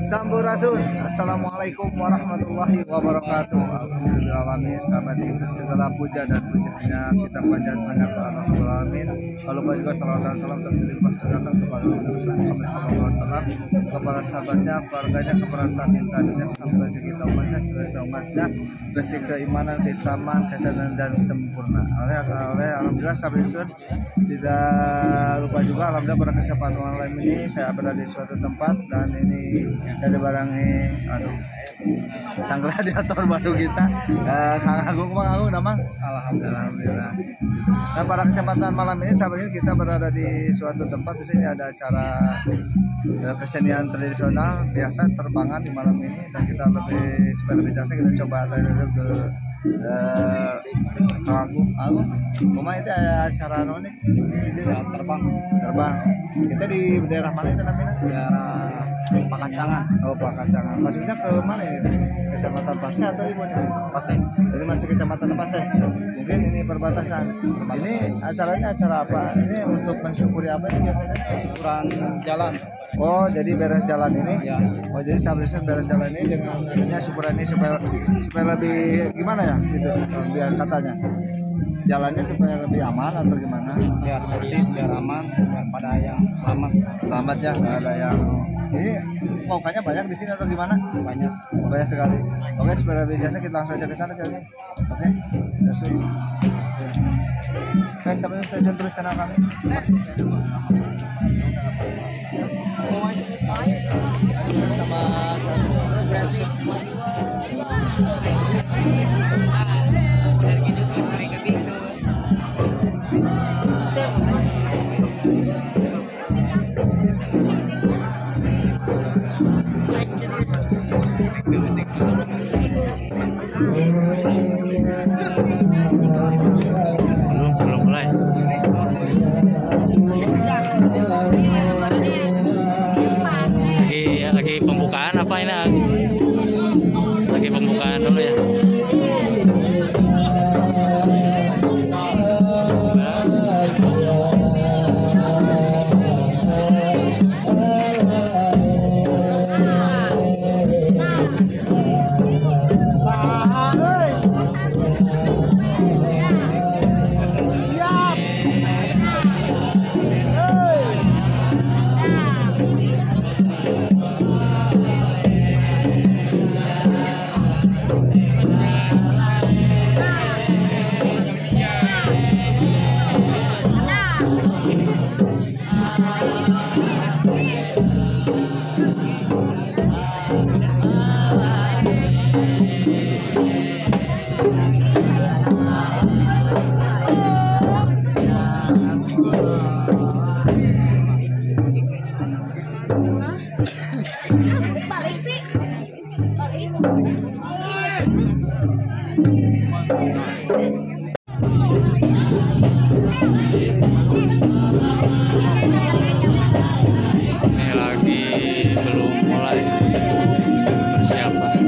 Sampurasun. Assalamualaikum warahmatullahi wabarakatuh. Alhamdulillahirrahmanirrahim. Sahabat segala puja dan pujiannya kita panjatkan kepada Rabbul Alamin. Kalau juga salawat dan salam tercurahkan kepada Nabi Muhammad SAW, kepada sahabatnya, keluarganya, kepada tabi'in sampai ke kita umatnya sebagai umatnya bersih keimanan, keislaman, kesadaran dan sempurna. Alhamdulillah sahabat Sun, tidak lupa juga alhamdulillah pada kesempatan malam ini saya berada di suatu tempat dan ini saya dibarengi sang gladiator baru kita, Kang Agung. Kang Agung, damang. Alhamdulillah. Dan pada kesempatan malam ini sahabat ini kita berada di suatu tempat. Di sini ada acara kesenian tradisional biasa terbangan di malam ini, dan kita supaya lebih jelas kita coba tanya ke Agung, rumah itu acara nih terbang. Kita di daerah mana itu namanya? Daerah Pakacangan. Oh, Pakacangan. Maksudnya ke mana ini? Kecamatan Paseh atau ibu? Paseh. Jadi masih kecamatan Paseh. Mungkin ini perbatasan. Ini acaranya acara apa? Ini untuk mensyukuri apa ini biasanya? Syukuran jalan. Oh, jadi beres jalan ini? Ya. Oh, jadi seharusnya beres jalan ini dengan adanya syukuran ini supaya lebih gimana ya? Gitu. Biar katanya jalannya supaya lebih aman atau gimana? Biar tertib, biar aman, biar pada yang selamat ya, nggak ada yang ini pokoknya banyak di sini atau gimana? Banyak sekali. Oke, supaya lebih jelasnya kita langsung aja ke sana kali ini. Oke, oke, sampai stay tune terus channel kami. Sama belum mulai. Lagi pembukaan apa ini? Lagi pembukaan dulu ya. Ini lagi belum mulai persiapan.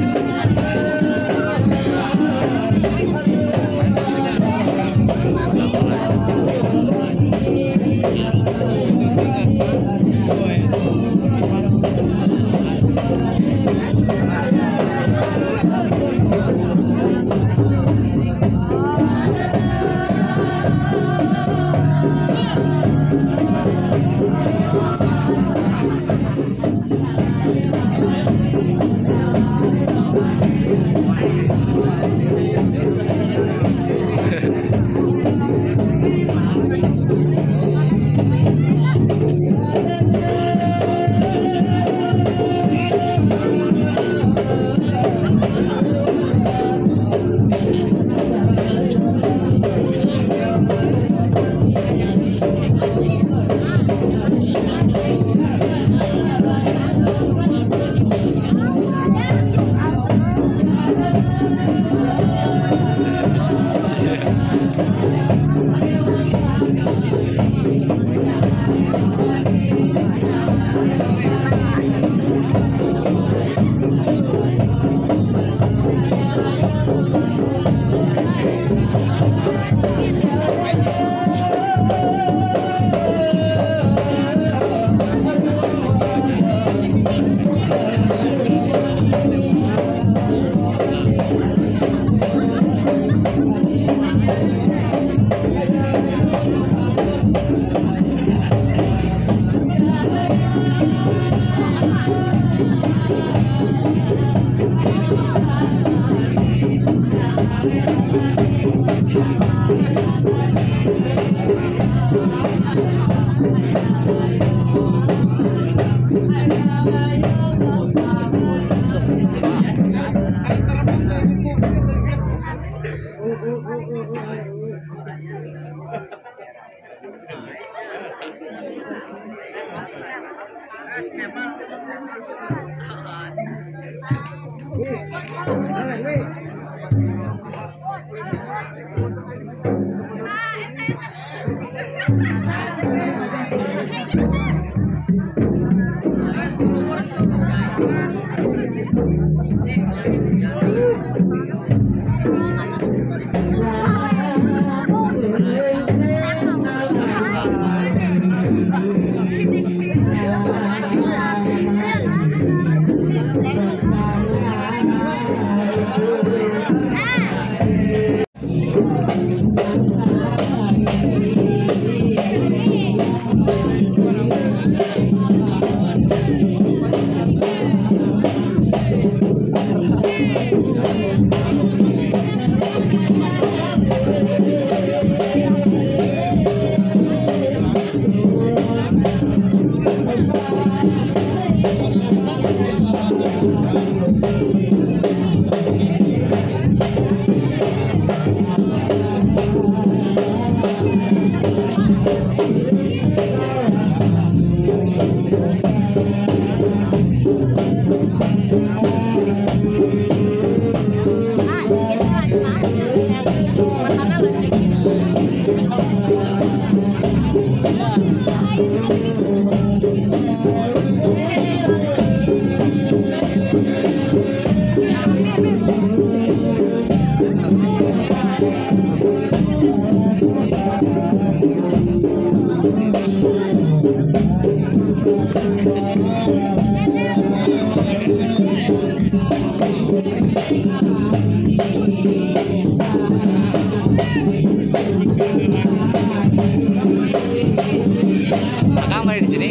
Akang main di sini.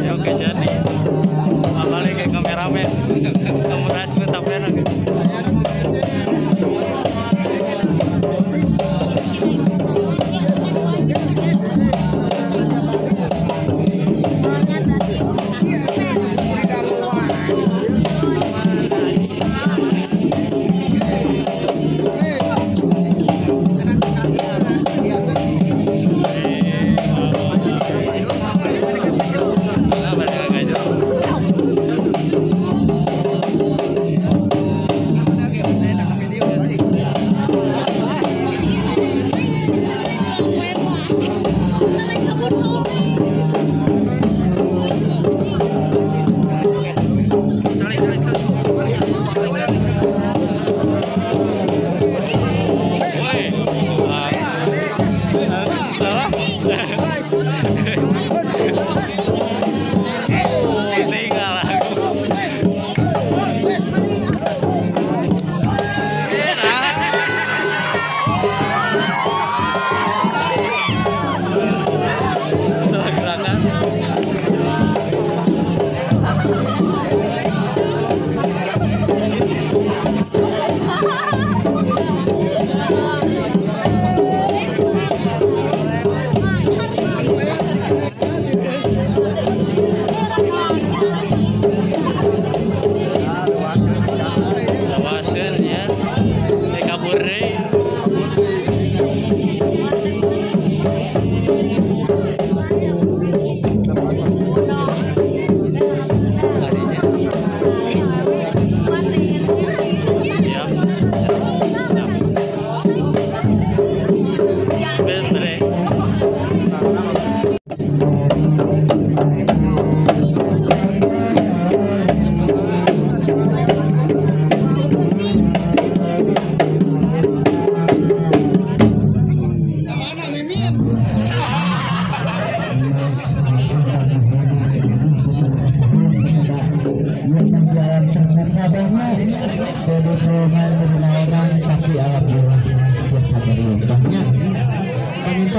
Oke, jadi balik ke kameramen. Kamu rasmi tapi enak. Salah gerakan.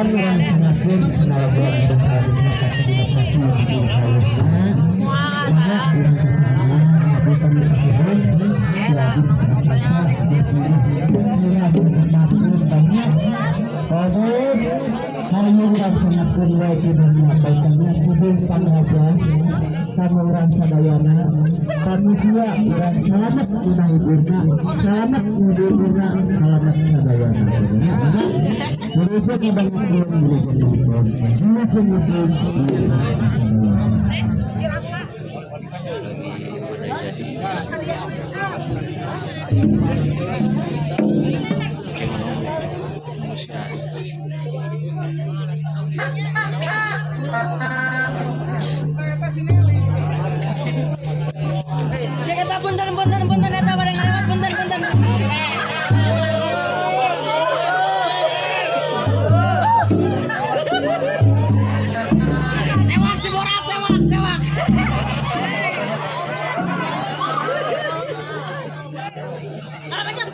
kan orang sangatun melakukan demokrasi yang dilakukan maka orang sesama bukan presiden ya banyak Hayung dan sangatun wajib menyampaikannya hubung pangraja kami orang sadayana manusia dan selamat guna iburna selamat iburna selamat sadayana Indonesia di banyak belum nonton dua kemudian Cek eta punten eta bareng lewat punten. Tewak si Borat tewak. Apa jam?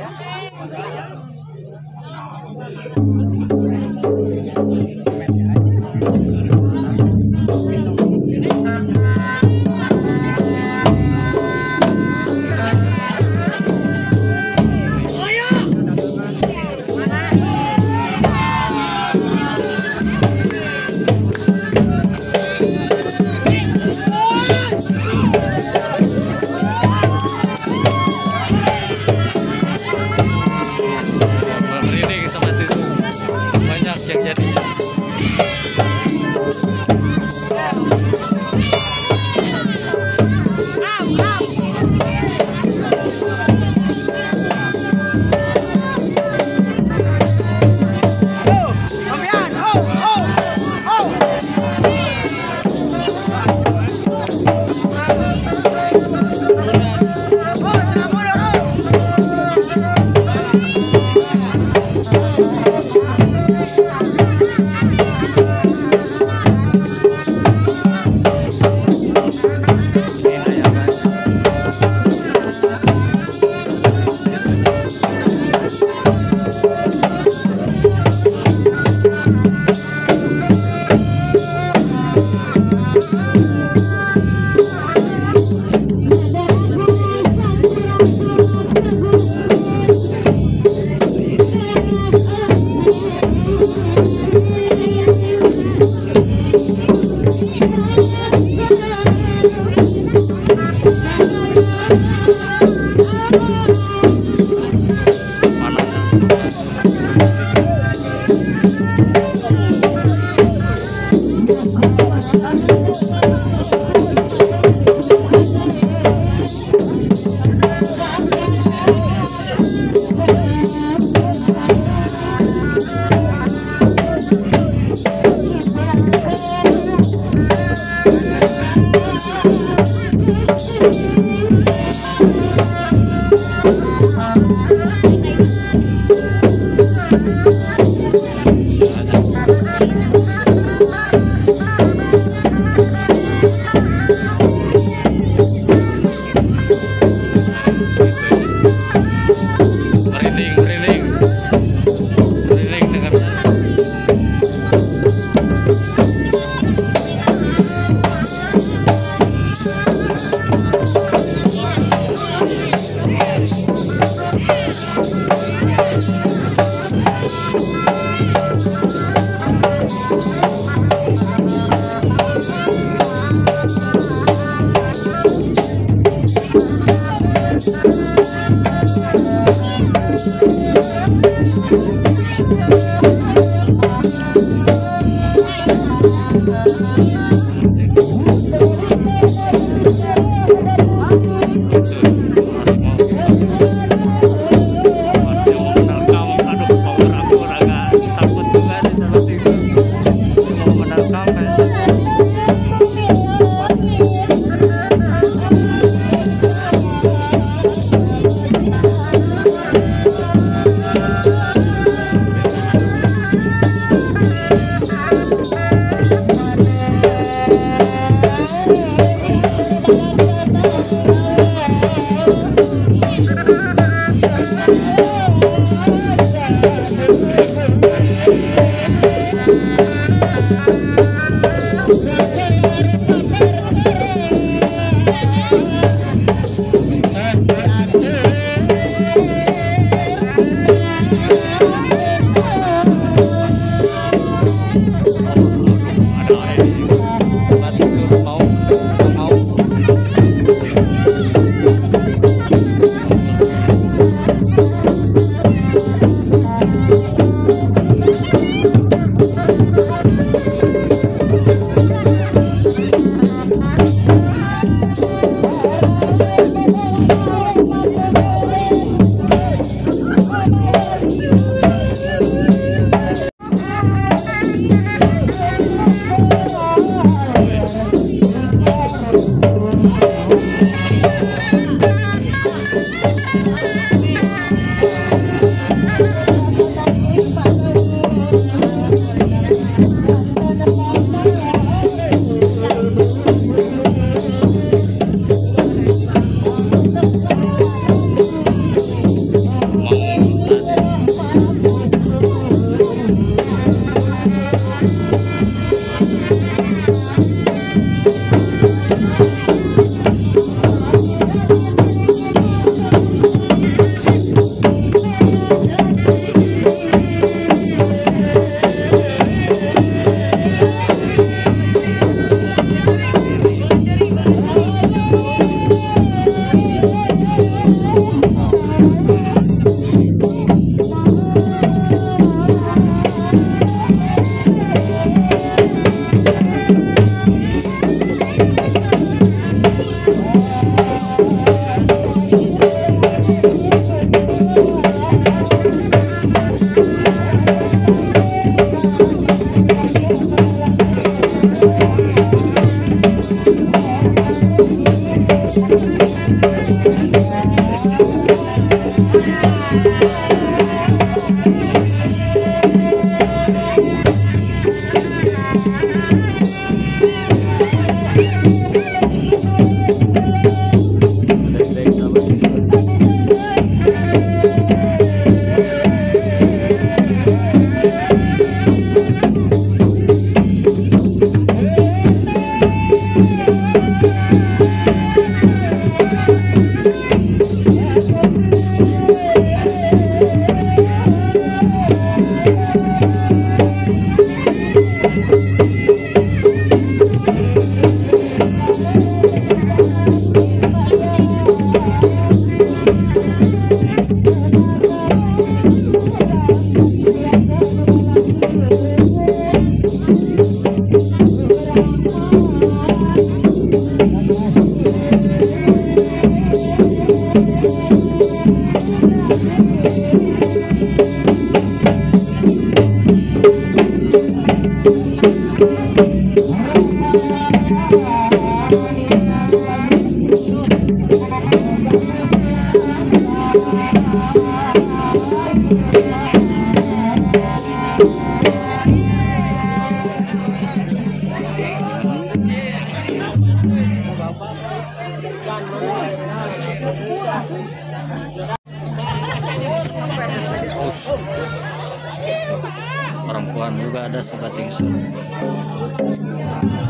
Perempuan juga ada sebating sur.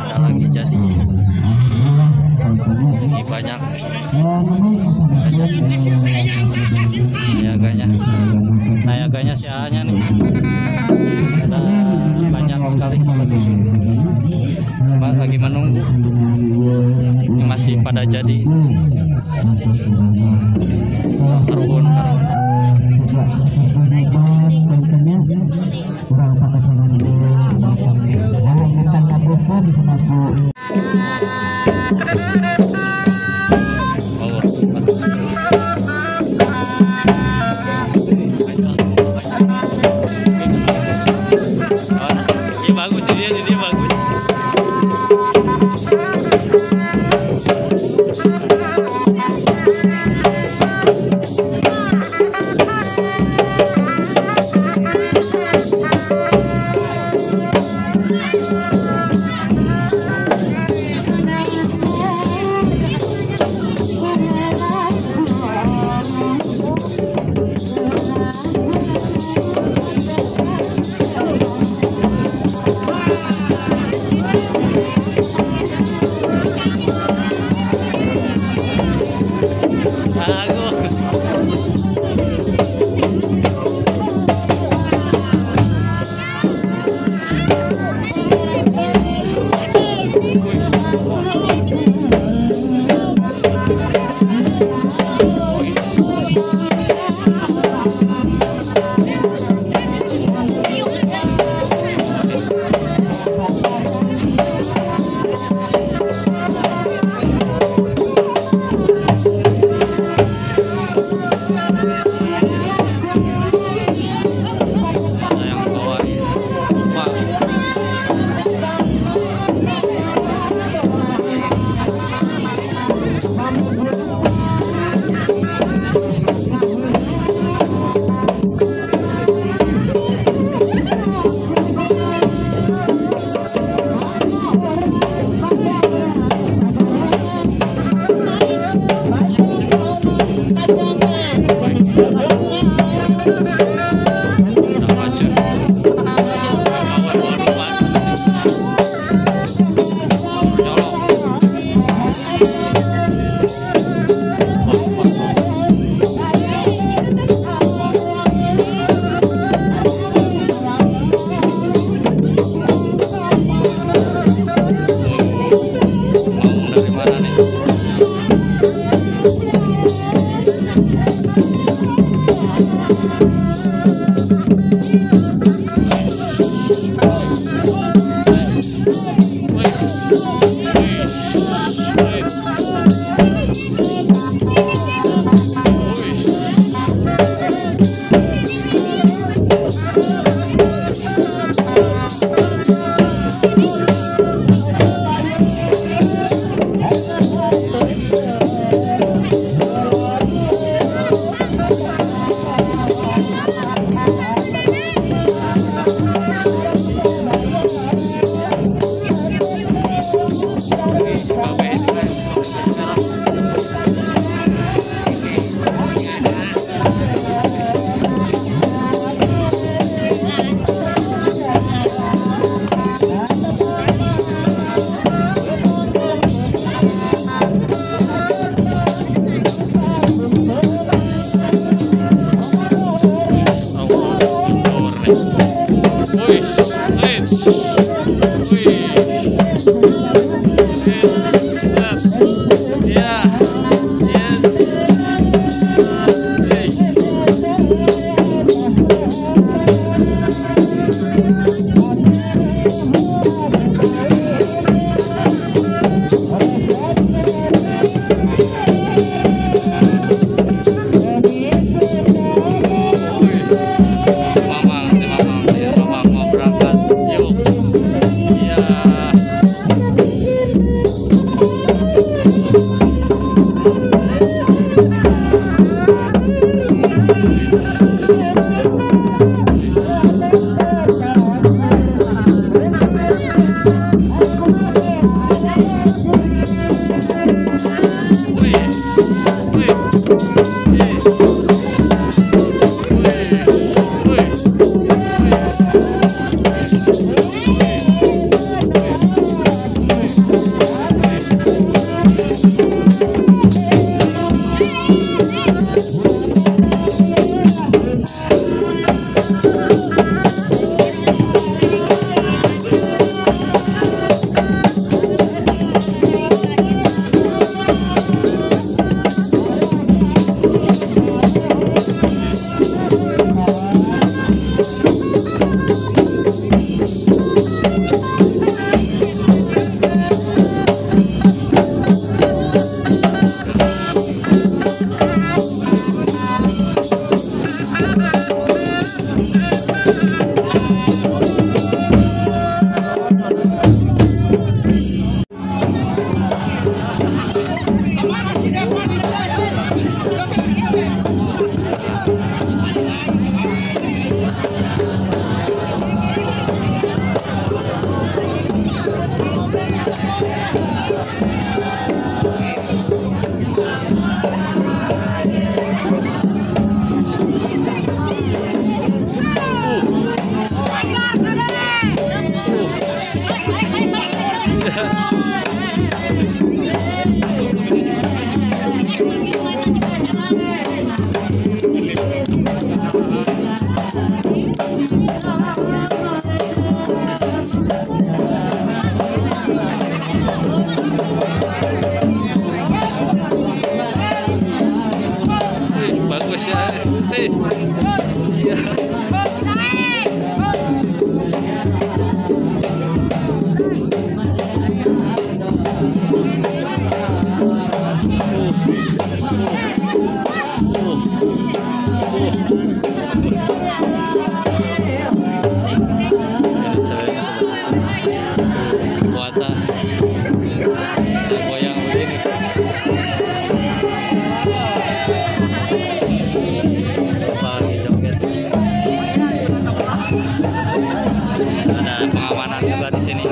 Ada lagi jadi. Ini banyak. Nayaganya si A-nya nih. Ada banyak sekali sebating sur. Cuma lagi menunggu. Masih pada jadi. Karuhun. Bagus dia bagus. sini.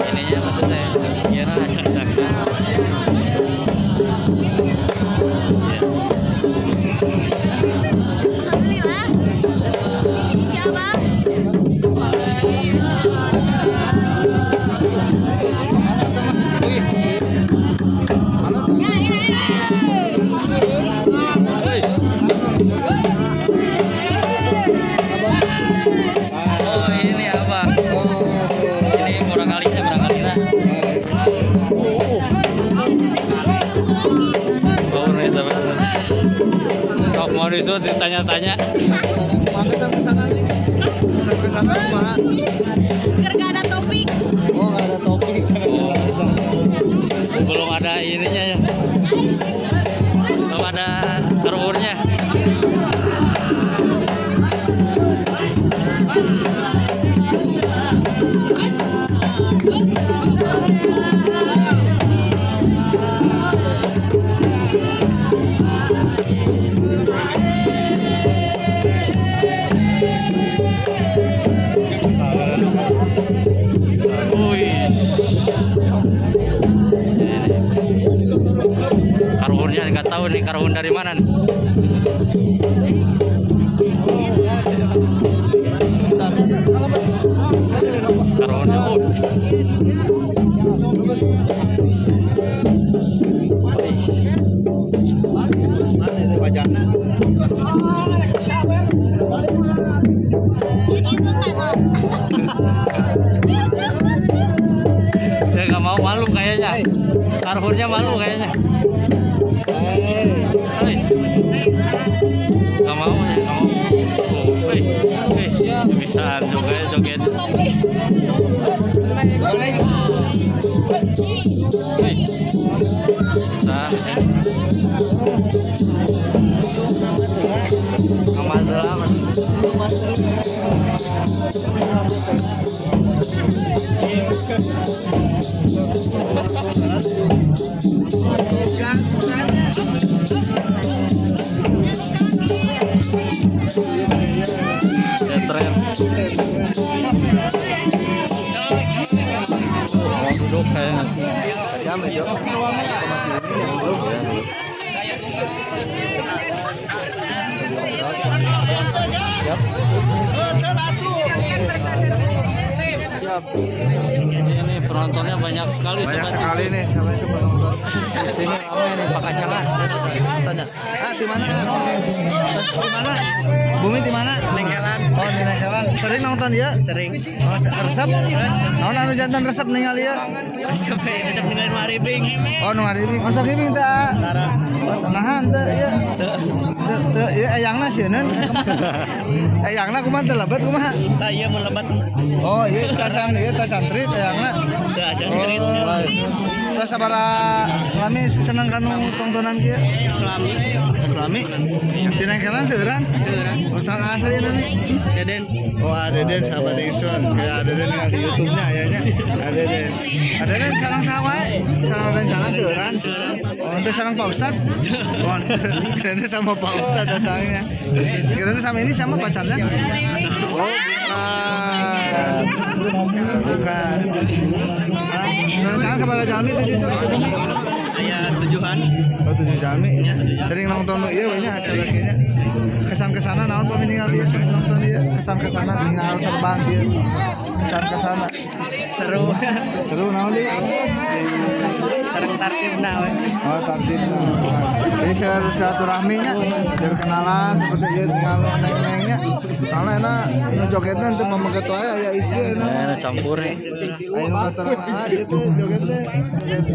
Ininya maksud saya kira acak-acaknya. Ya. Alhamdulillah. Ini siapa? Oh ini apa? Ini barangkali lah. Oh ini sama. Sok mau disuruh ditanya-tanya. Sampai sana nih. Sampai sana rumah. Biar gak ada topik. Oh, nggak ada topik, jangan kesana. Belum ada ininya ya. Belum ada servernya. Karhunnya nggak tahu nih karhun dari mana nih. Karhunnya Mana itu wajahnya? dia nggak mau, malu kayaknya. Karhunnya malu kayaknya. Hai. Nggak mau ya, nggak mau. Bisa juga ya joget. Bisa. Amal drama. Tren. Mau duduk kayaknya. Jam itu. Masih belum ya. Siap. Siap. Ini penontonnya banyak sekali. Banyak sobat. sekali nih, sampai coba nonton. Di sini ramai nih Pak Kacangan. Tanya. Di mana? Di mana? Bumi di mana? Nengkelan. Oh, di Nengkelan. Sering nonton dia? Sering. Oh, resep? Naon anu jantan resep ningali ya? Resep ningali nu haribing. Oh, nu haribing. Masuk hibing teh. Nahan teh ya. Teu ieu eyangna sieun. Eyangna kumaha teh lebat kumaha? Tah ieu mun lebat. Oh, ieu teh cantrit eyangna. Tah cantrit. Terus sabara lami seneng kanu tontonan kieu? Islami. Di Nengkelan seueuran? Seueuran. Oh, sang asli namanya? Deden. Oh, Deden sahabat Ingsun. Kayak Deden yang di YouTube-nya ayahnya. Deden. Deden sareng sawae. Sareng rencana seueuran. Oh, itu sareng Pak Ustad. Oh, itu sama Pak Ustad datangnya. Kira-kira sama ini sama pacarnya? Oh, bukan. Rencana sabaraha jalmi tadi itu? Aya 7-an. Oh, 7 jalmi. Sering nonton ieu we nya acara kieu nya. Kesan-kesana naon pami ningali ieu nonton ieu? Kesan-kesana tinggal terbang ieu. Kesan-kesana. Seru naon deui? Sareng tartibna we. Oh, tartibna. Jadi silaturahminya, biar kenalan seperti ieu tinggal neng-nengnya. Soalnya nu jogetna teu pamaget wae aya istri anu. Nah, campur nih. Aya nu katara gitu joget teh.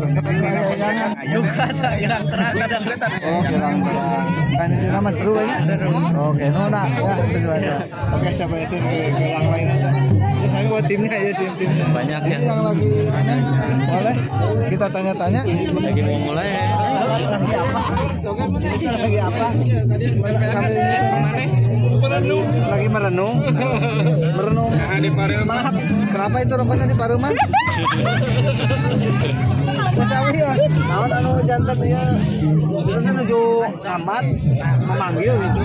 Resep aya jangan. Duka tah ilang terang kadang-kadang. Oh, hilang terang. Kan ini nama seru ya? Seru. Oke, nona ya seru aja. Oke, siapa yang seru yang lain aja. Terus saya buat timnya ya sih timnya. Banyak ya. Ini yang lagi tanya, boleh kita tanya-tanya. Lagi mau mulai. Lagi apa? Sambil ini lagi merenung. Merenung. Maaf, kenapa itu rupanya di Paruman? Sawi ya. Naon anu jantan ya. Itu menuju amat memanggil gitu.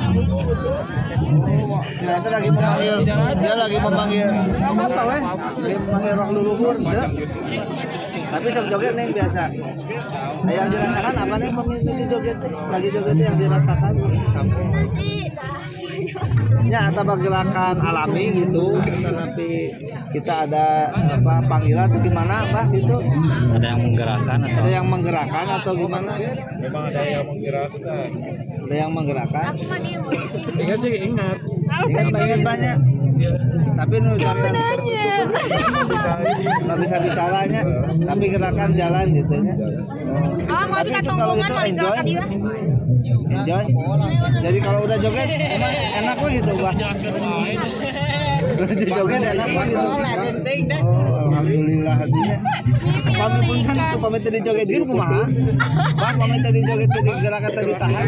Nah, itu lagi memanggil. Dia lagi memanggil. Apa weh? Dia memanggil roh leluhur, ya. Tapi sok joget nih biasa. Yang dirasakan apa nih pemimpin joget? Lagi joget yang dirasakan sampai. Ya, atau gerakan alami gitu, tapi kita ada apa panggilan atau gimana apa gitu? Ada yang menggerakkan atau? Ada yang menggerakkan atau gimana? Memang ada yang menggerakkan. Ada yang menggerakkan. Ingat sih ingat. Ingat banyak. Tapi nu jangan nggak bisa bicaranya, tapi gerakan jalan gitu ya. Oh, mau kita tonggongan mau digerakan juga. Enjoy. Jadi kalau udah joget enak kok gitu, Bah. Udah joget enak kok gitu. Oh, alhamdulillah hatinya. Pamit punten tuh pamit tadi joget gitu kumaha? Bah, pamit tadi joget tadi gerakan tadi tahan.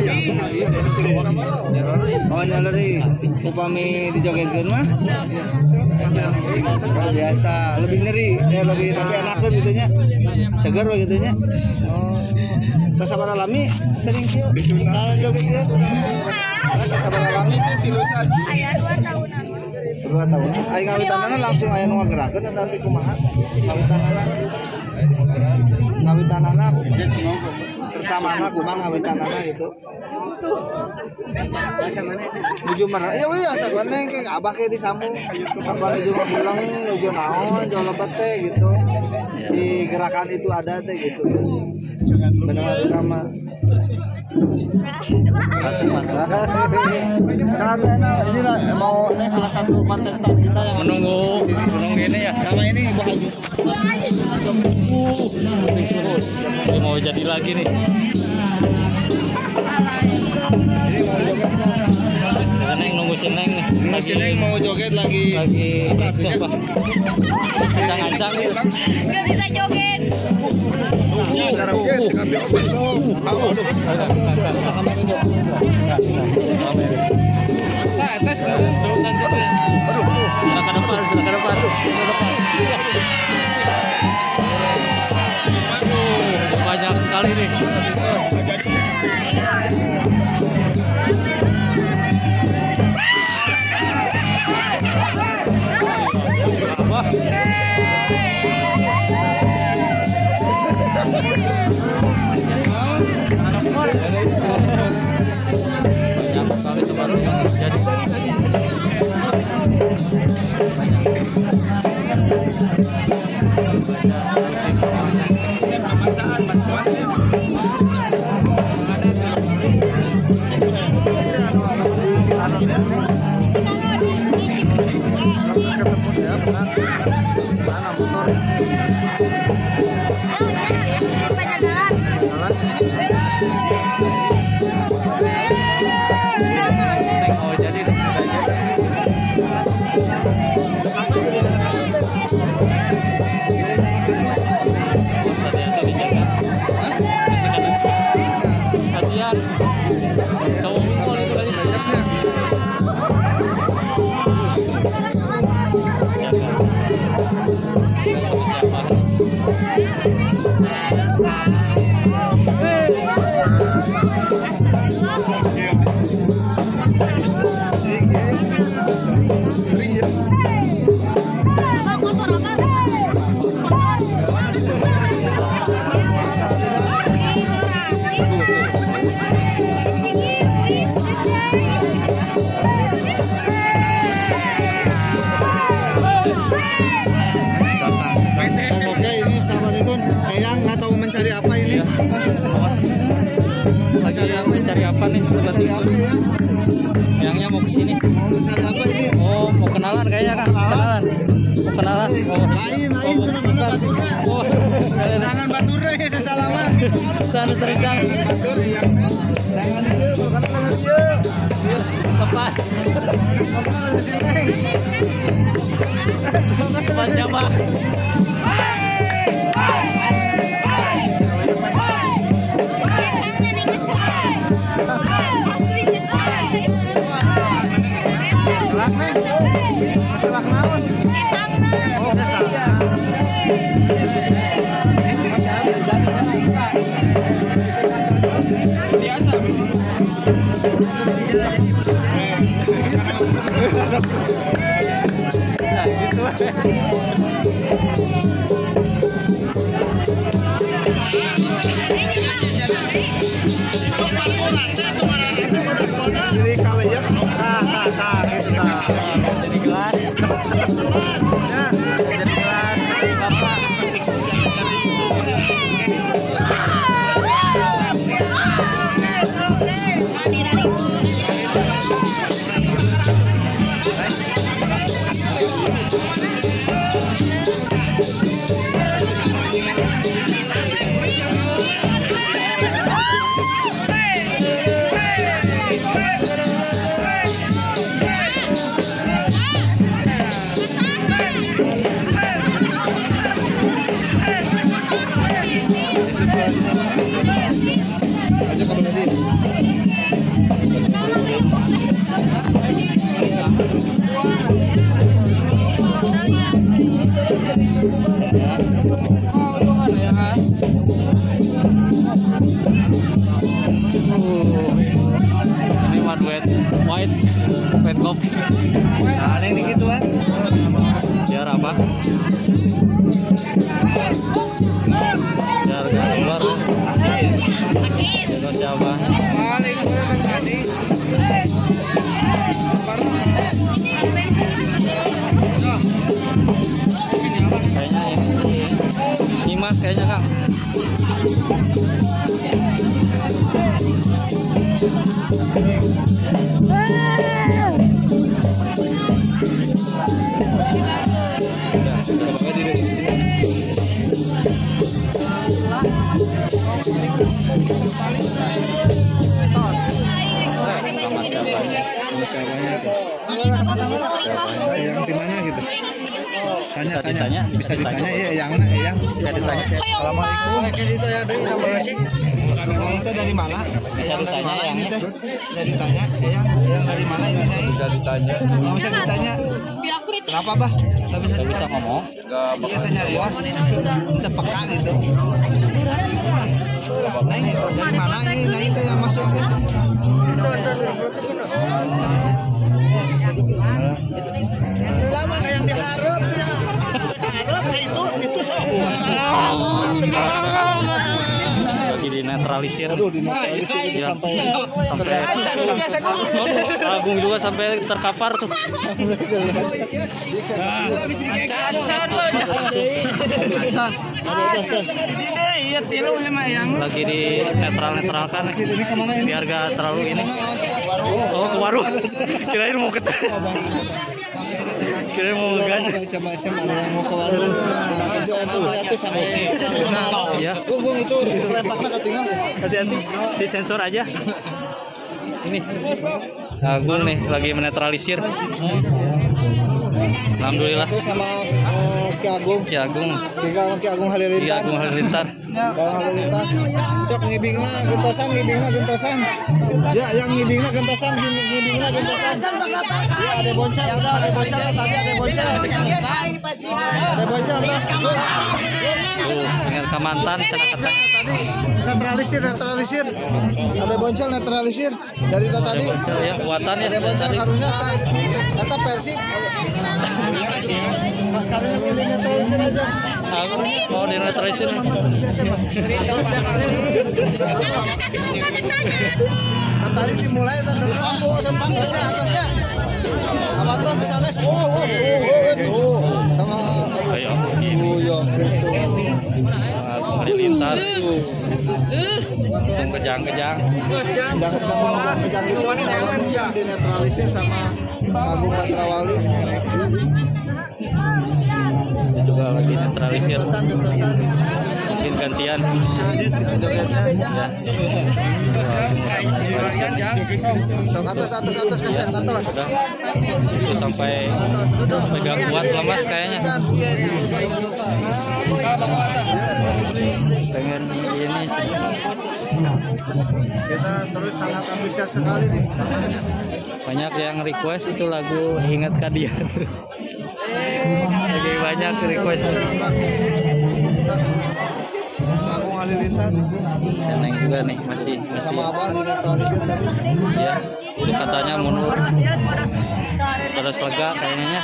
Oh, nyalari. Upami dijogetkeun mah biasa, lebih nyeri, ya lebih tapi enakeun gitu nya. Seger we gitu nya. Oh. Terus sabar alami sering sih kalau joget ya. Terus sabar alami filosofi. Aya 2 tahunan. 2 tahun. Aing ngawitanana langsung aya nu ngagerakeun atau nanti kumaha? Ngawitanana pertama kumaha ngawitanana gitu. Nuju mana? Ya we asa goneng ke abah ke disambung. Apa nuju bilang nuju naon jual lebet teh gitu. Si gerakan itu ada teh gitu. Benar drama. Masuk. Sangat enak. Ini mau ini salah satu kontestan kita yang Menunggu ini ya. sama ini Ibu Haju. Ini mau jadi lagi nih. Ini mau joget kan? Neng nunggu si Neng nih. Ini si Neng mau joget lagi apa? Ancang-ancang gitu. Nggak bisa joget. Saya tes turunkan gitu ya. Ke depan. Banyak sekali nih. Wah. Banyak sekali sebenarnya yang terjadi. Ketemu ya, benar. Mana motor? Banyak jalan. Neng mau jadi nih. Latihan. Cowok mukul itu tadi. Bang, motor apa? Oke, ini sahabat Isun. Eyang nggak tahu mencari apa ini? Mencari apa? Mencari apa nih? Mencari apa ya? Yangnya mau kesini. Mau mencari apa ini? Oh, mau kenalan kayaknya kan? Kenalan. Mau kenalan. Oh. Lain, sudah mana baturnya? Oh, Jangan baturnya ya, sesalaman. sana terjang. Jangan itu, bukan manusia. Tepat. Tepat jamaah. Selak nih. Selak naon? Oh, selak. Nah, gitu. Jadi kalau ya, Jadi gelas. ya, Jadi gelas. Bapak. aja kamu nanti. Ini white coffee. Nah, ada yang gitu kan? Biar apa? Biar keluar. Terus siapa? Kayaknya ini mas kayaknya Kang. Sama siapanya? Yang di mana gitu? Bisa ditanya, bisa ditanya ya yang bisa ditanya. Assalamualaikum. Kita dari mana? Bisa ditanya yang ini teh. Bisa ditanya yang dari mana ini Nyai? Bisa ditanya. Nggak bisa ditanya. Kenapa bah? Nggak bisa Nggak bisa ditanya. ngomong. Kita saya nyari was. Bisa peka gitu. Nai, dari mana ini Nai teh yang masuk teh? Lama yang diharap sih. Harap itu sok. Lagi dinetralisir. Dinetralisir Ya. sampai Agung juga sampai terkapar tuh. Lagi di netralkan biar gak terlalu ini. Oh ke warung. Kirain mau kirain mau ngegas. Coba ada yang mau ke warung. Itu sampai Ya. Bung itu selepaknya ketinggalan. Hati-hati di sensor aja. Ini Agung nih lagi menetralisir. Alhamdulillah. Itu sama Ki Agung. Ki Agung. Ki Agung Halilintar. Ki Agung Halilintar. Halilintar. Sok ngibingna gentosan. Ya, yang ngibingna gentosan. Ya, ada boncel tadi ada boncel. Ada boncel Mas. Dengan Kamantan kata-kata. Tadi netralisir. Ada boncel netralisir dari tadi. Ya kuatan ya. Ada boncel Tadi. karunya kata Persib. Mas karunya pilih netralisir aja. Aku mau di netralisir. Tadi dimulai tadi atasnya. Apa tuh misalnya itu sama Ayo. ya gitu. Agung Halilintar. Langsung kejang-kejang. Jangan sampai kejang itu awalnya dinetralisir sama Agung Patrawali. Itu juga lagi netralisir. Mungkin gantian. Ya. Sok atas kasihan atas. Udah. Itu sampai pegang kuat lemas kayaknya. Pengen ini. Kita terus sangat antusias sekali nih. Banyak yang request itu lagu Ingat Kadian. Lagi banyak request. Agung Halilintar. Seneng juga nih masih Sama abah di netralisir tadi. ya. Itu katanya mundur. Pada lega kayaknya.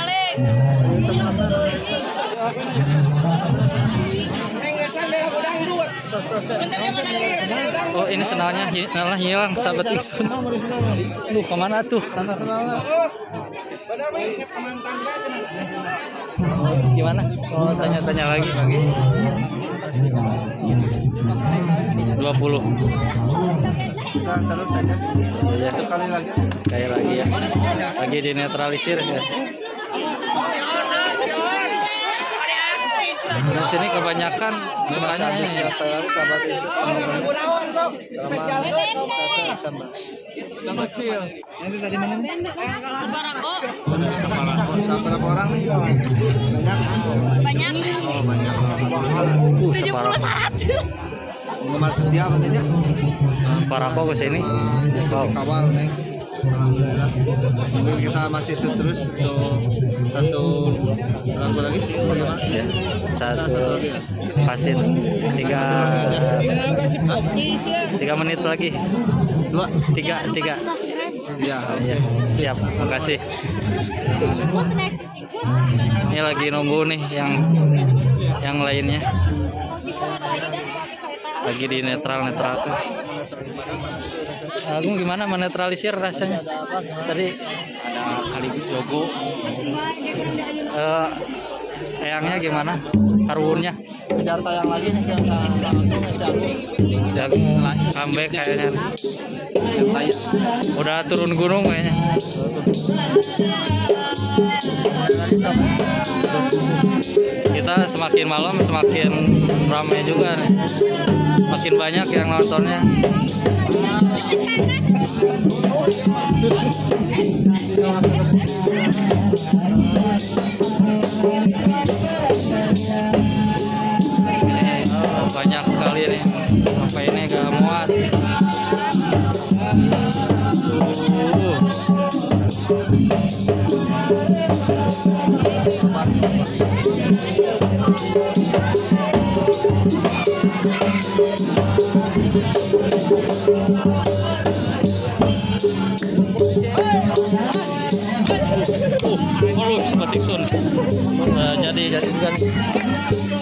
Oh ini senalnya hilang sahabat Isun. Lu kemana tuh? Gimana? Oh tanya-tanya lagi. 20. Kita terus saja. Ya, Sekali lagi. kayak lagi ya. Lagi dinetralisir ya. Di sini kebanyakan sukanya ya. Saya sahabat itu sama kecil. Nanti tadi mana? Sebarako. Sama berapa orang nih? Banyak. Oh banyak. Separah. Penggemar setia katanya. Separah kok ke sini. Jadi kawal neng. Alhamdulillah. Mungkin kita masih terus untuk satu lagu lagi. Bagaimana? Ya, Satu satu lagi. pasin 3 menit lagi. Dua. 3. Ya. Ya, siap. Makasih. Ini lagi nunggu nih yang lainnya. Lagi di netralkan. Agung gimana menetralisir rasanya? Tadi ada kali logo. Eyangnya gimana? Karunnya? Kejar tayang lagi nih Jagung comeback kayaknya. Udah turun gunung kayaknya. Kita semakin malam semakin ramai juga nih. Makin banyak yang nontonnya. Banyak sekali nih. Apa ini gak muat. Sobat Iksun. Jadi juga nih.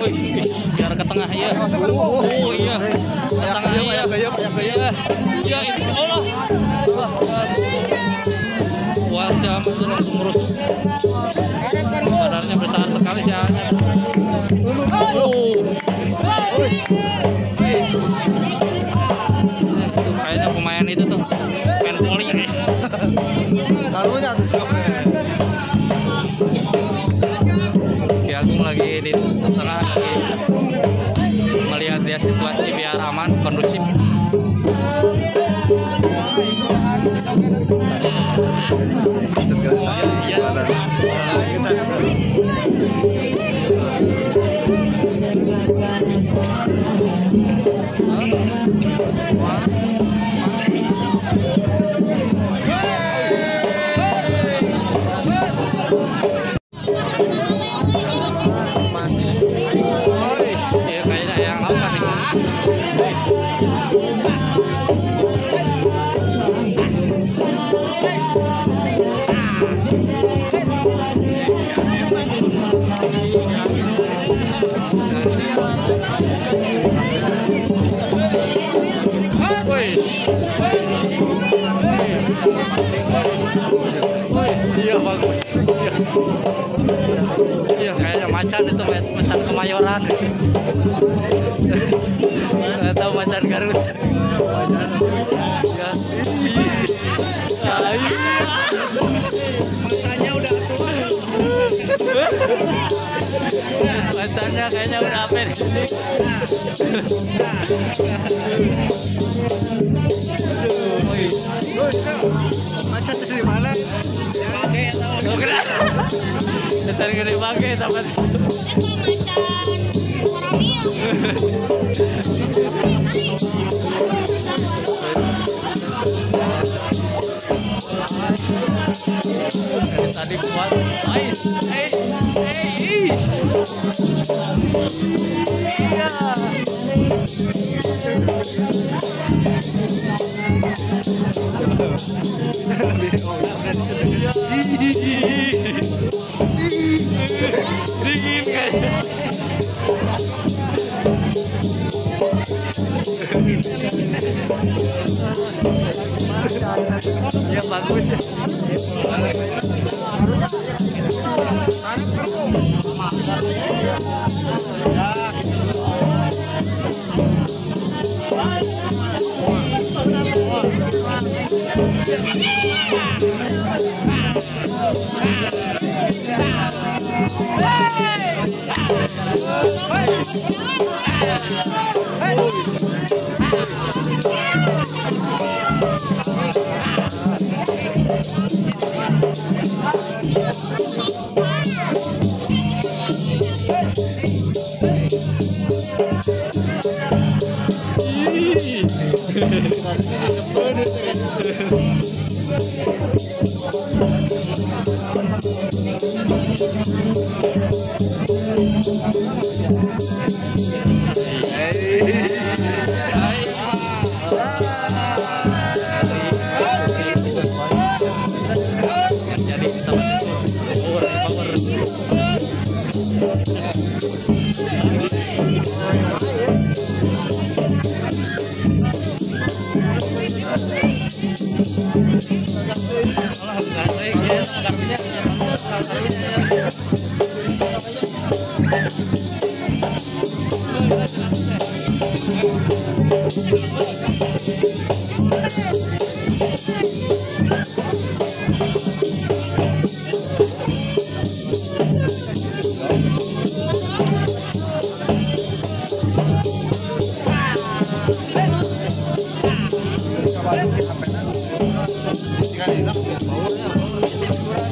Wih, biar ke tengah ya. Oh iya. Ke tengah ya. Iya, itu Allah. Wah, siapa tuh langsung ngurus. Badannya besar sekali sih. Itu kayaknya pemain itu tuh. Main volley. Kalunya tuh. Ki Agung lagi di tengah lagi melihat dia situasi biar aman kondusif. Kayaknya yang apa nih? Iya bagus. Iya kayaknya macan itu macan Kemayoran. Nggak tahu macan Garut. Macannya udah tua. Macannya kayaknya udah apa nih? Macan dari mana? Bangke atau macan gede bangke sama Itu macan tadi kuat. Iya. Dingin kayaknya. Yang bagus ya.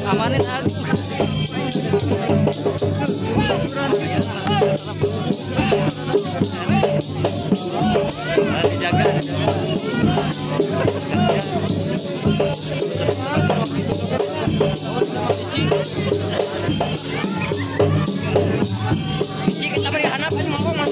Amanin aku. Jaga. Kita beri anak mau mana?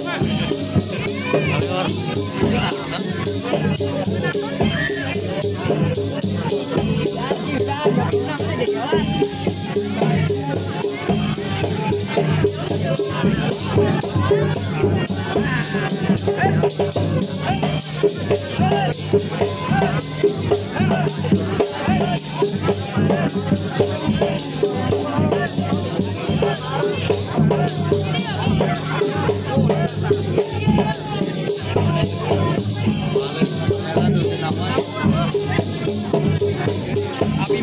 Api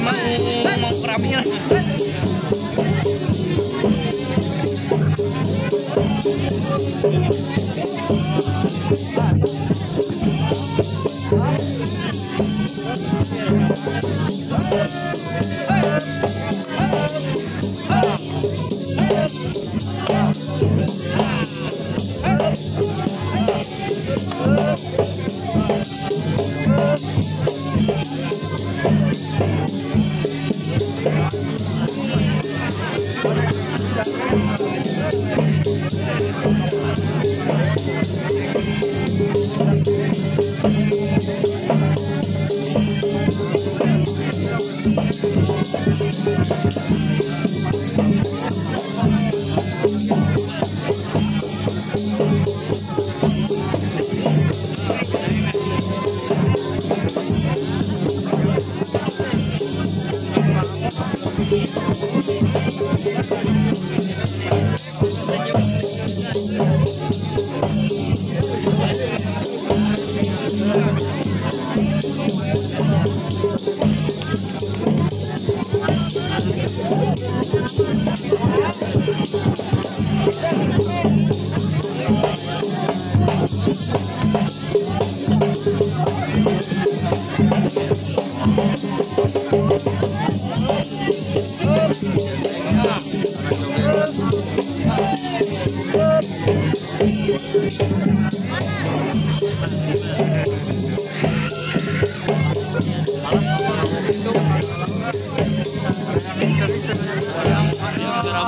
mau perapinya.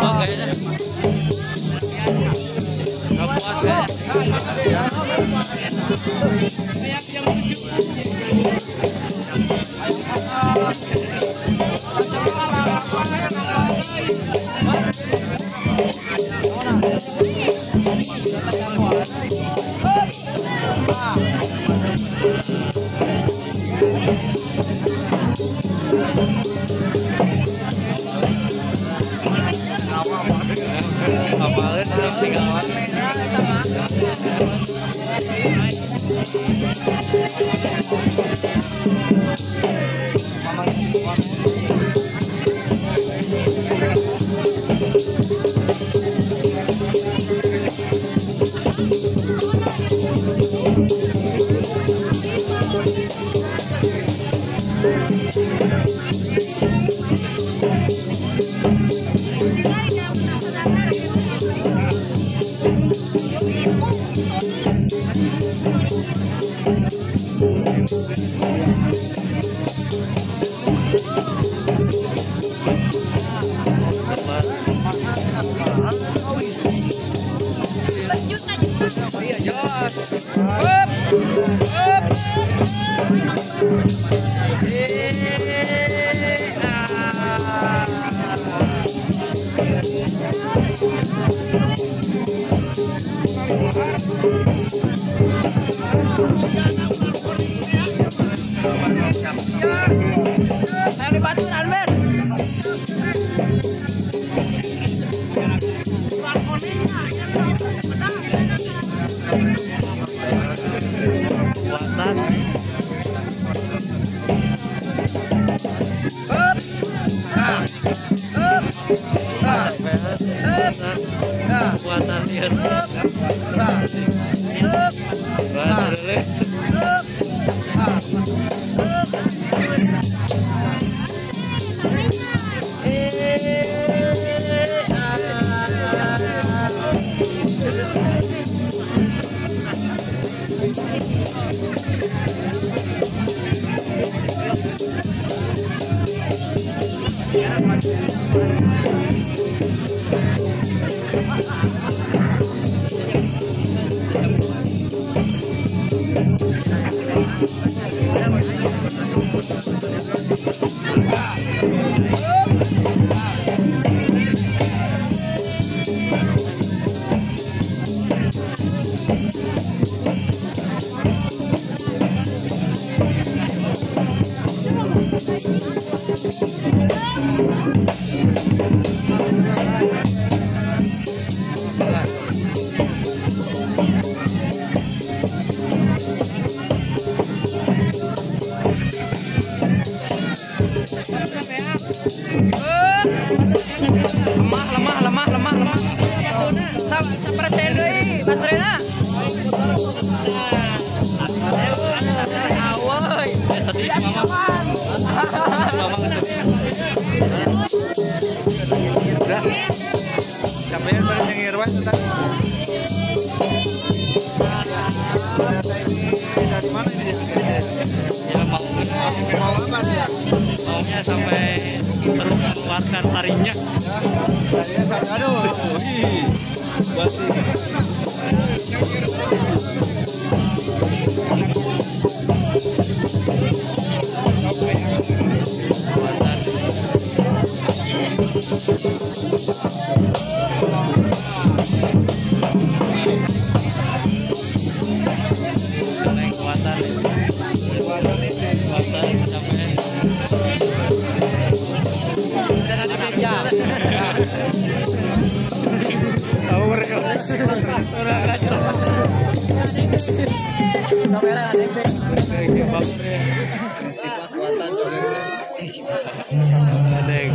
Kayaknya Apalin belum tinggalan. Sedih si mama. Mama kesedih. Udah. Sampeyan pada nyengir wae tadi. Dari mana ini? Ya mau apa ya? maunya sampai terus mengeluarkan taringnya. Tadinya sampai aduh. Wih. Basi.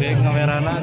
Dek kamerana.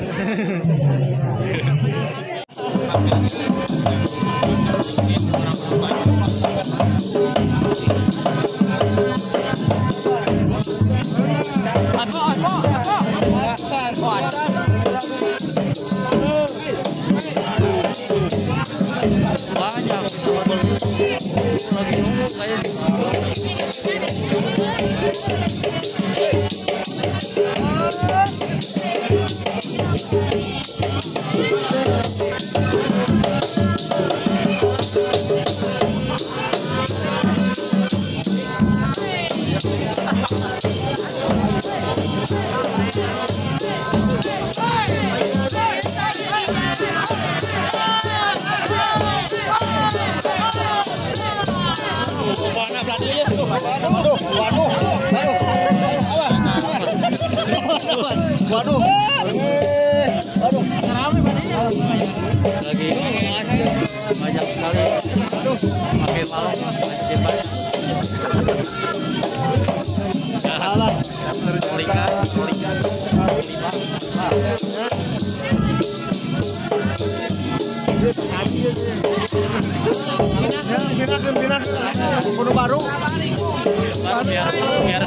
Banyak lagi nunggu kayak Waduh, waduh, waduh. Waduh. Waduh. Lagi banyak sekali pakai balon masih banyak. Alah. Lika. Pindah. Kudu baru. Biar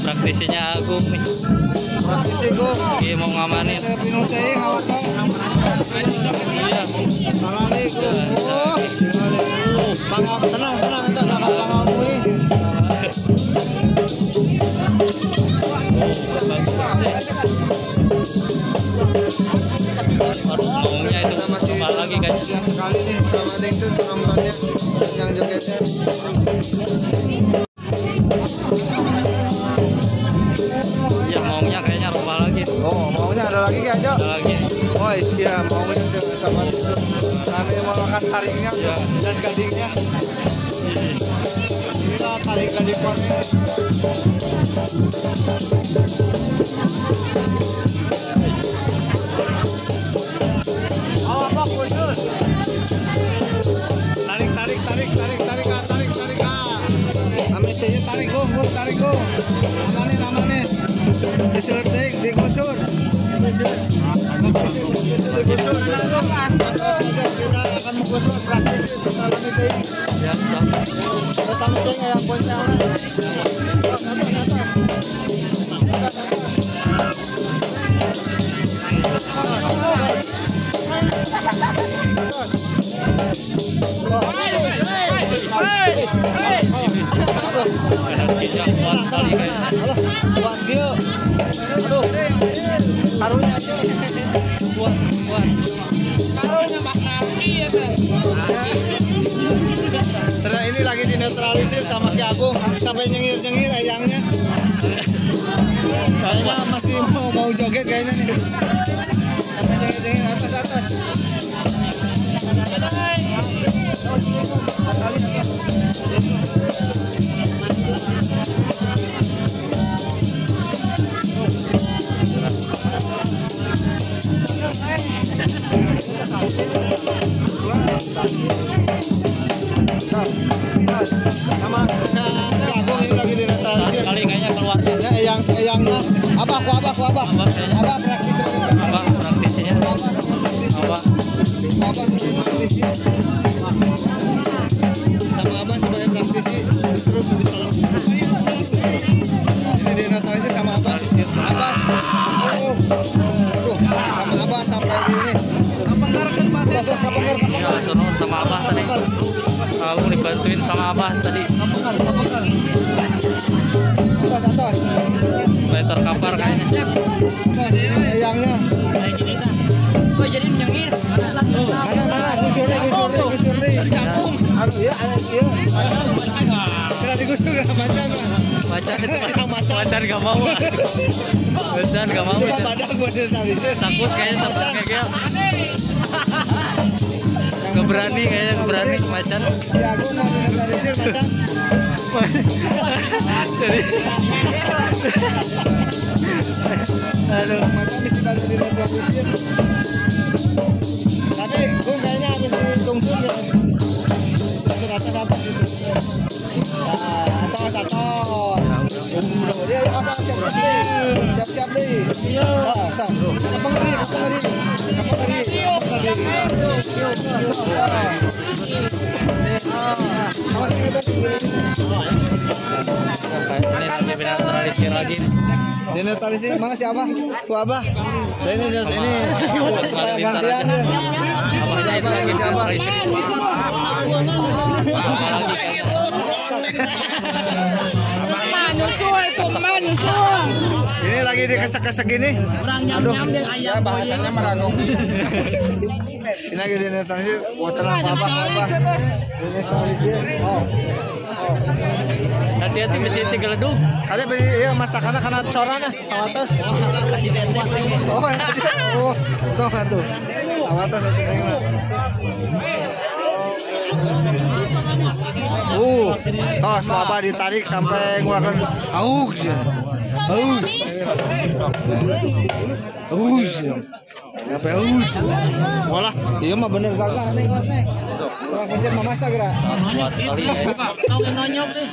praktisinya Agung nih. Praktisi Gung. Iya mau ngamanin. Pinu teh ngawatos. Iya. Salah nih Gung. Tenang eta bakal ngomong. Ngomongnya itu masih lagi guys. Ya sekali nih sama Dengsun penontonnya yang jogetnya. Ya maunya kayaknya rumah lagi. Oh, maunya ada lagi aja. Ada lagi. Oh iya, maunya sama Dengsun. Kami mau makan taringnya dan gadingnya. Inilah taring gading kornya. Tarik Amit tarik Gung, tarik Gung. Amanin. Gesur deh, digusur. Kita akan menggusur praktis Ya, terus sama deh yang ponsel. Buat dia. Aduh. Karunya aja. Buat. Karunya Mak Nafi ya teh. Terus ini lagi dinetralisir sama Ki Agung sampai nyengir-nyengir ayangnya. Kayaknya masih mau joget kayaknya nih. Sampai nyengir-nyengir atas. Sama Agung ini lagi dinetralisir. kali kayaknya keluarnya. Ya, eyangnya. Abah praktis. Apa praktisinya? Apa? Praktisnya. Sama Abah sebagai praktisi justru salah. Ini dinetralisir sama Abah. Abah. Aduh, sama Abah sampai ini. Apa Terus kapangan? Iya, turun sama Abah tadi. Aku dibantuin sama Abah tadi. Atas. Meter kapar kayaknya. Eyangnya. Kayak gini dah. Oh, jadi nyengir. Mana? Gusur deh. Anu ya, iya. Kena digusur enggak macan. Macan gak mau. Macan gak mau. Padahal gua detalisir. Takut kayaknya takut ngegel. Gak berani macan. Ya aku mau detalisir macan. Jadi aduh, Macan mesti bantu detalisir. Tapi gua kayaknya habis ditungguin ya. Ternyata dapat gitu. Atas. Ya, siap deh. Sang. Apa ngeri? ini lagi finalisir lagi. Dinetalisir mana si Abah? Su Abah. Dan ini supaya gantian ya. Abahnya itu lagi finalisir. Ini lagi dikesek-kesek gini. Ya bahasanya merangkul. Ini lagi dinetalisir. Water Abah. Dinetalisir. Hati-hati mesti tinggal ledug. Ada beli ya masakannya karena sorana awatas. Kasih tete. Tuh. Awatas satu tengah. Tos Abah ditarik sampai ngeluarkan aus. Sampai aus. Olah, iya mah bener kagak nih, Mas nih. Orang pencet Mamas tak gerak. Kuat sekali kayaknya. Kau nonyok deh.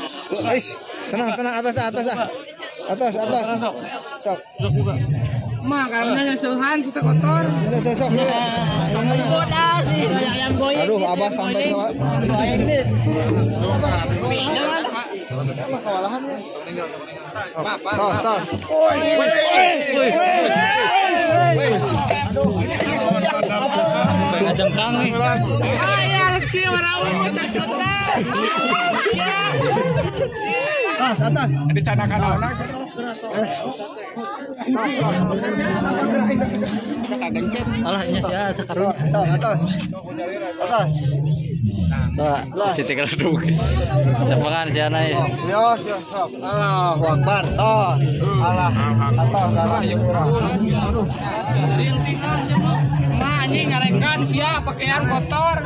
Ais, tenang atas. Atas. Sok. Mah karena nyusuhan situ kotor. Itu sok. Bodas nih kayak ayam goyang. Aduh, Abah sampai ke goyang deh. kewalahan ya. Tos. Ngajengkang nih. Ayah, kia warau cak-cak. Atas. Ada canakan anak. Alahnya sih ada karunya. Atas. Lah, si tinggal duduk. Cepengan si Ana ya. Yos. Allahu Akbar. Tos. Allah. Atas. Aduh. Mah anjing ngarekan sia pakaian kotor.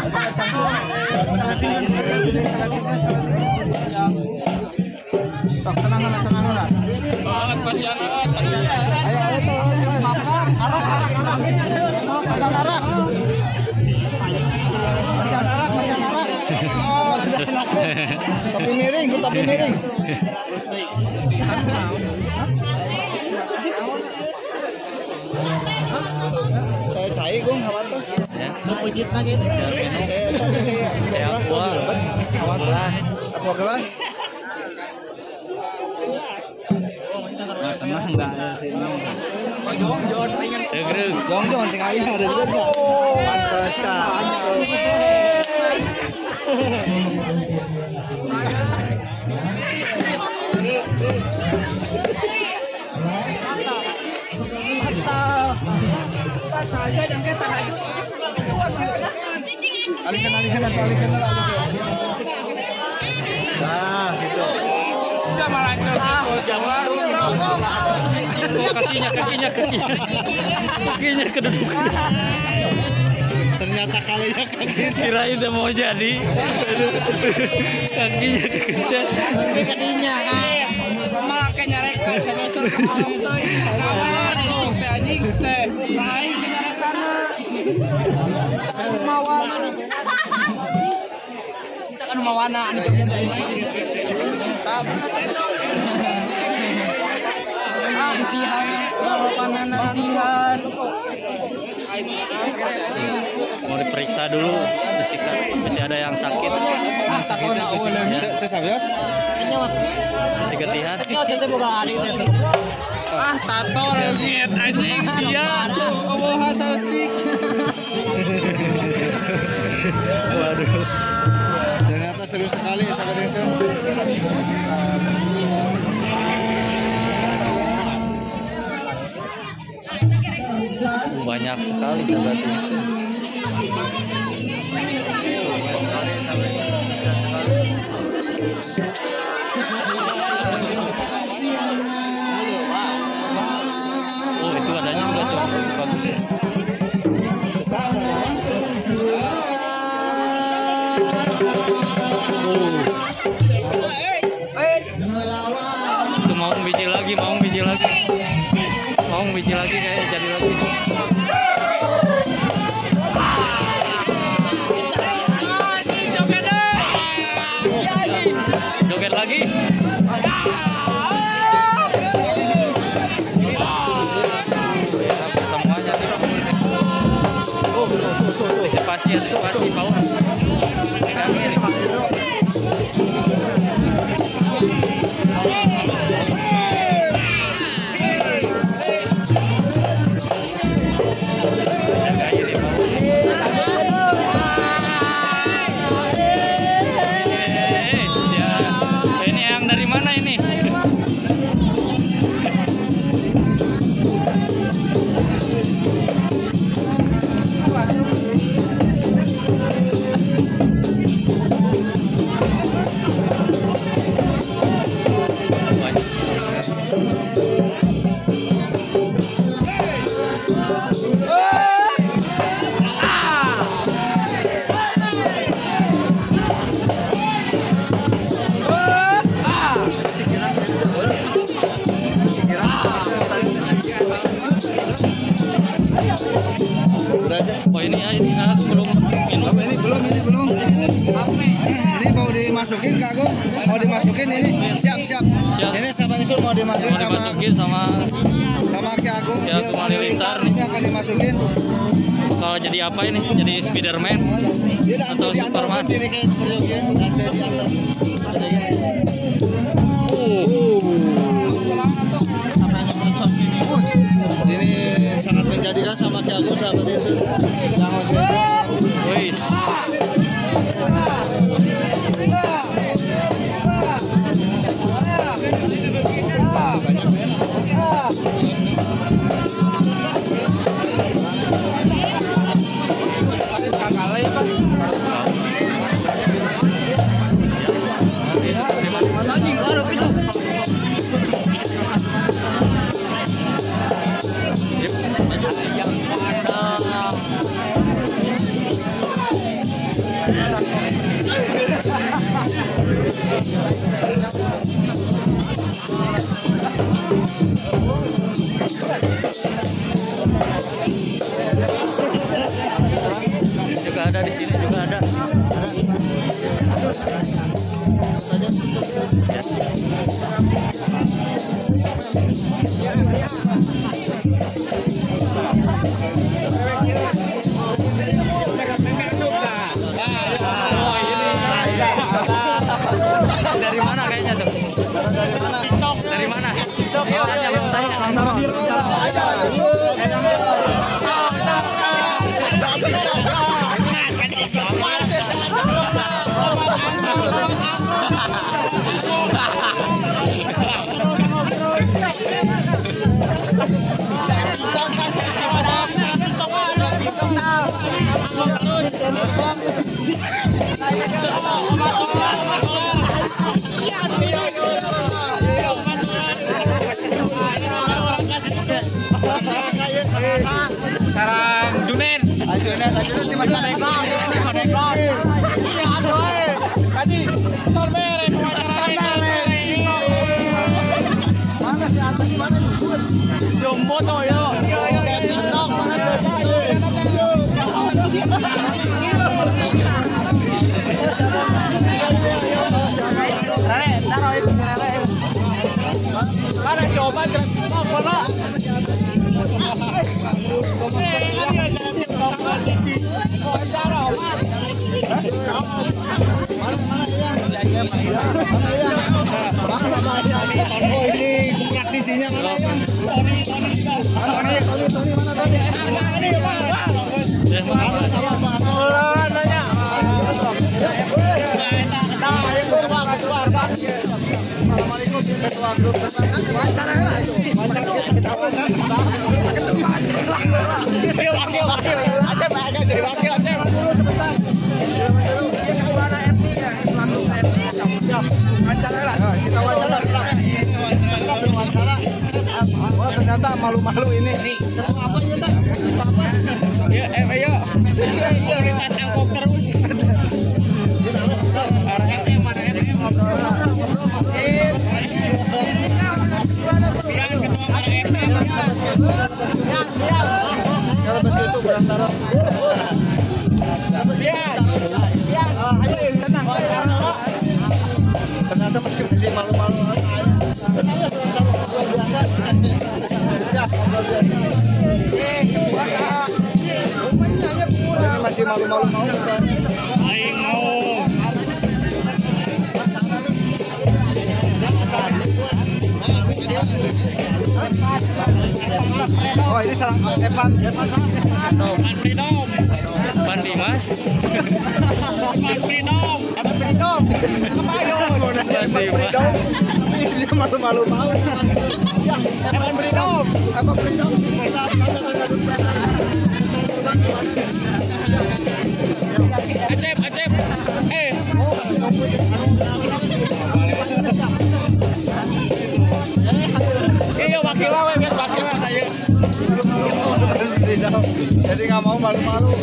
Sok tenang. Banget pasianat. Ayo auto. Arah. Pasang arah. Oh, sudah dilakukan. Tapi miring. Saya cai kung hawatos. Ya. Pujit lagi. Saya kuat. Hawatos. Apa gelas? Nah, tenang enggak ya sini. Regreg. Jong tinggal aja ada dulu enggak? Pantesan. Alihkan. Nah, gitu. Sama lanjut. Kakinya kedudukan. Ternyata kalinya kaget. Kirain udah mau jadi. Kakinya kekencet. Kadinya malah kenyarekan senyesur ke malam teh. Kawan teh anjing teh. Lain kenyarekan. Mawana. Kan mawana. Latihan. Mau diperiksa dulu, masih ada yang sakit. Terus abios? Masih kesihan. Tato renyet anjing sia. Obohan sautik. Waduh. Ternyata seru sekali sahabat desa. Banyak sekali sahabat desa. Oh, itu adanya juga coba bagus. Itu mau biji lagi, kayak jadi lagi. Joget lagi. Semuanya nih. Antisipasi Paul. Ini yang dari mana ini? Oh ini belum minum. Ini belum. Ini mau dimasukin Kak Agung? Mau dimasukin ini? Siap. Ini sahabat Isur mau dimasukin sama Kak Agung. Ya, Agung Halilintar nih. Ini akan dimasukin. Kalau jadi apa ini? Jadi Spiderman atau Superman? Ini sangat menjadikan sama Kak Agung sahabat Isur. Wih. Juga ada di sini juga ada. Dari mana kayaknya tuh? Dari mana? Sarang Junen. Di mana dekor? Kaji. Mana si atas mana tuh? Jombo tuh ya. Tenang mana Mana coba apa Oh ini praktisinya mana ya? Tony mana Tony? ketua grup wawancara lah. Kita wawancara. Wakil. Acep agak jadi wakil Acep. Dia ketua FP ya, ketua grup FP. Wawancara lah. Kita wawancara. Wah ternyata malu-malu ini. Apa ternyata? Apa? Ya, ayo. Prioritas angkot terus. Kalau begitu berantara. Ayo tenang. Ternyata masih malu-malu. Masih malu-malu mau. Aing mau. Oh ini salah Evan Freedom. Evan Dimas. Evan Freedom. Dia malu-malu mau. Evan Freedom. Acep. Iya wakil saya. Jadi nggak mau malu-malu.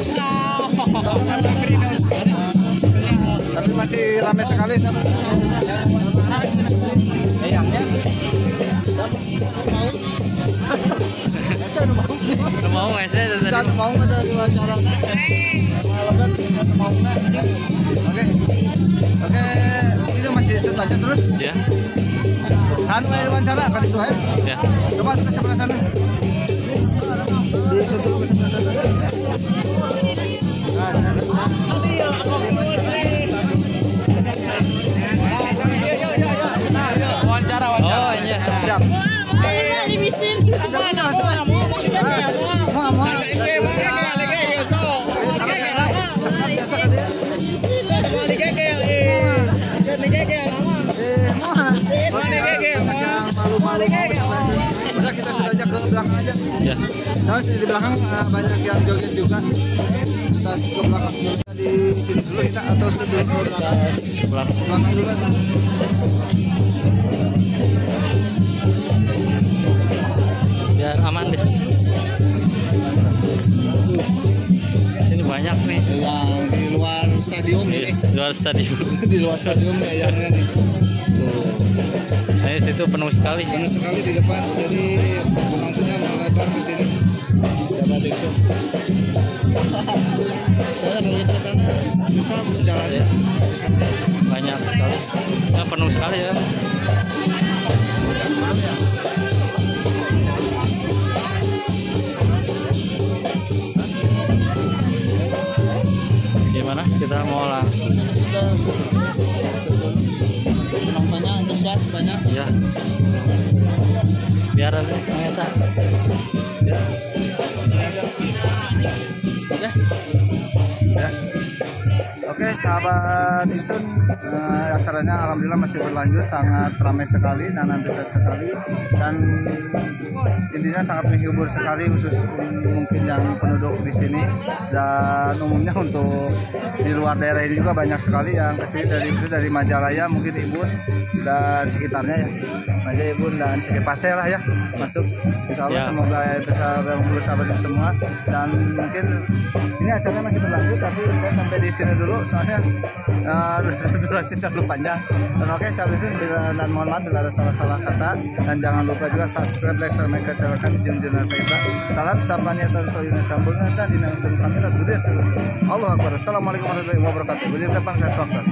Tapi masih ramai sekali. Mau nggak saya tadi? Mau nggak ada wawancara? Oke, itu masih shoot aja terus? Ya. Kan wawancara kan itu aja? Ya. Coba ke sebelah sana. Di shoot dulu ke sebelah sana. Wawancara. Oh iya. Siap. Udah kita sudah ajak ke belakang aja. Ya. Nah, di belakang banyak yang joget juga. Kita ke belakang dulu di sini dulu kita atau dulu ke belakang. Belakang dulu. Biar aman di sini. Sini banyak nih. Yang di luar stadium ini. Di luar stadium. Di luar stadium ya yang ini. Saya situ penuh sekali. Penuh sekali di depan. Jadi penontonnya melebar ke sini. Dapat itu. Saya kalau kita sana susah jalannya. Banyak sekali. Ya, penuh sekali ya. Gimana? Kita mau langsung. Penontonnya antusias banyak. Ya. Biar ternyata. Ya. Oke sahabat Insun, acaranya alhamdulillah masih berlanjut, sangat ramai sekali dan antusias sekali, dan intinya sangat menghibur sekali, khusus mungkin yang penduduk di sini dan umumnya untuk di luar daerah ini juga banyak sekali yang kesini dari Majalaya, mungkin Ibun dan sekitarnya ya, Majalaya, Ibun dan sekitar Pasir lah ya masuk. Insya Allah semoga bisa menghibur sahabat semua, dan mungkin ini acaranya masih berlanjut tapi saya sampai di sini dulu soalnya durasi terlalu panjang. Dan oke sahabat Insun, dan mohon maaf bila ada salah-salah kata, dan jangan lupa juga subscribe, like, share, like, channel kami Junjuna Saita. Salam sapanya dan soyuna sambungna dan dina usul kami dan dunia seluruh. Allah Akbar. Assalamualaikum warahmatullahi wabarakatuh. Bujur depan saya swaktas.